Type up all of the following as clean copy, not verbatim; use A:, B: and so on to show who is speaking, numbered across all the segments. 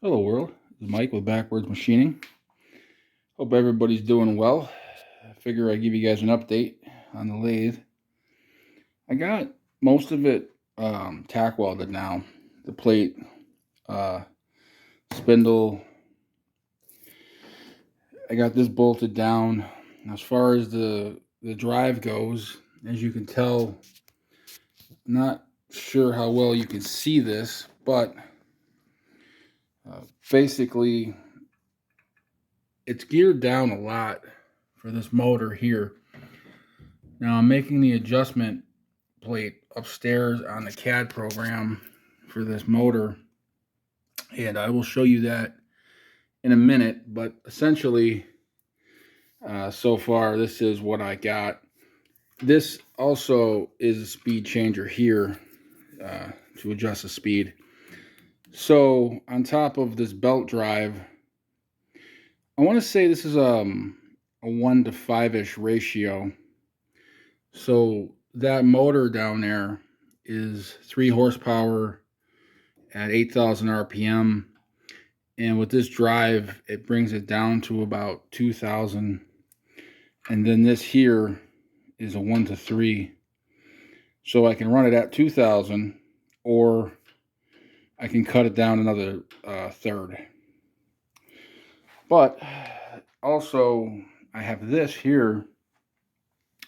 A: Hello world, this is Mike with Backwards Machining. Hope everybody's doing well. I figure I'd give you guys an update on the lathe. I got most of it tack welded now. The plate, spindle, I got this bolted down. As far as the drive goes, as you can tell, not sure how well you can see this, but basically it's geared down a lot for this motor here. Now I'm making the adjustment plate upstairs on the CAD program for this motor, and I will show you that in a minute. But essentially, so far this is what I got. This also is a speed changer here to adjust the speed. So on top of this belt drive, I want to say this is a 1 to 5-ish ratio. So that motor down there is 3 horsepower at 8,000 RPM. And with this drive, it brings it down to about 2,000. And then this here is a 1 to 3. So I can run it at 2,000, or I can cut it down another third. But also, I have this here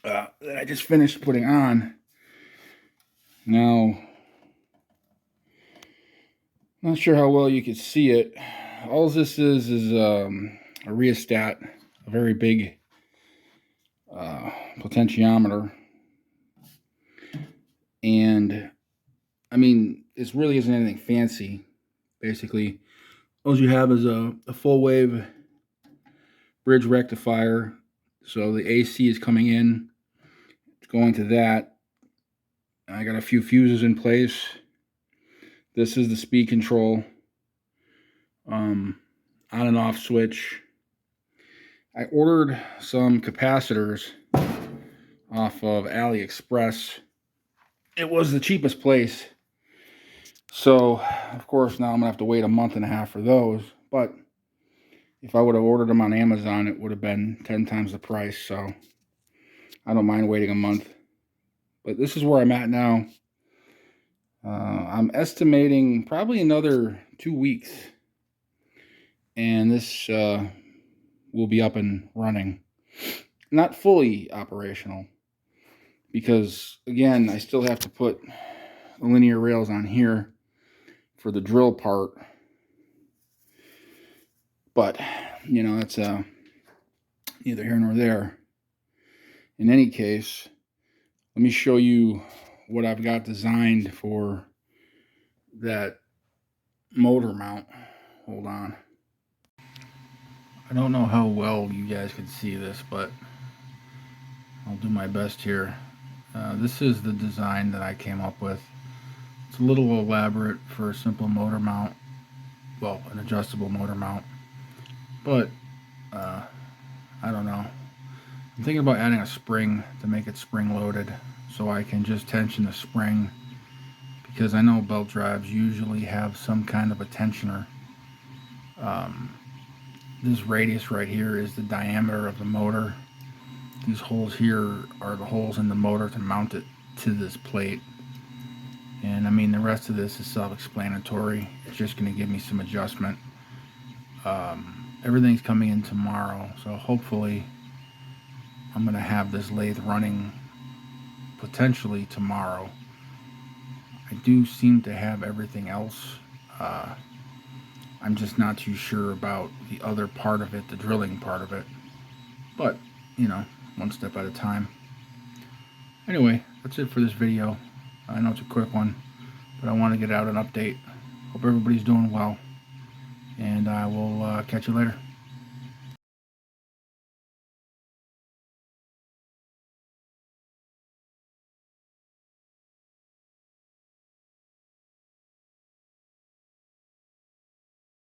A: that I just finished putting on. Now, not sure how well you can see it. All this is a rheostat, a very big potentiometer. And, I mean, this really isn't anything fancy. Basically, all you have is a full wave bridge rectifier. So the AC is coming in. It's going to that. I got a few fuses in place. This is the speed control, on and off switch. I ordered some capacitors off of AliExpress. It was the cheapest place. So, of course, now I'm going to have to wait a month and a half for those. But if I would have ordered them on Amazon, it would have been 10 times the price. So, I don't mind waiting a month. But this is where I'm at now. I'm estimating probably another 2 weeks. And this will be up and running. Not fully operational. Because, again, I still have to put the linear rails on here for the drill part. But, you know, that's neither here nor there. In any case, let me show you what I've got designed for that motor mount. Hold on. I don't know how well you guys can see this, but I'll do my best here. This is the design that I came up with. It's a little elaborate for a simple motor mount. Well, an adjustable motor mount. But, I don't know. I'm thinking about adding a spring to make it spring loaded, so I can just tension the spring, because I know belt drives usually have some kind of a tensioner. This radius right here is the diameter of the motor. These holes here are the holes in the motor to mount it to this plate. And I mean, the rest of this is self-explanatory. It's just going to give me some adjustment. Everything's coming in tomorrow, so hopefully I'm going to have this lathe running potentially tomorrow. I do seem to have everything else. I'm just not too sure about the other part of it, the drilling part of it. But, you know, one step at a time. Anyway, that's it for this video. I know it's a quick one, but I want to get out an update. Hope everybody's doing well, and I will catch you later.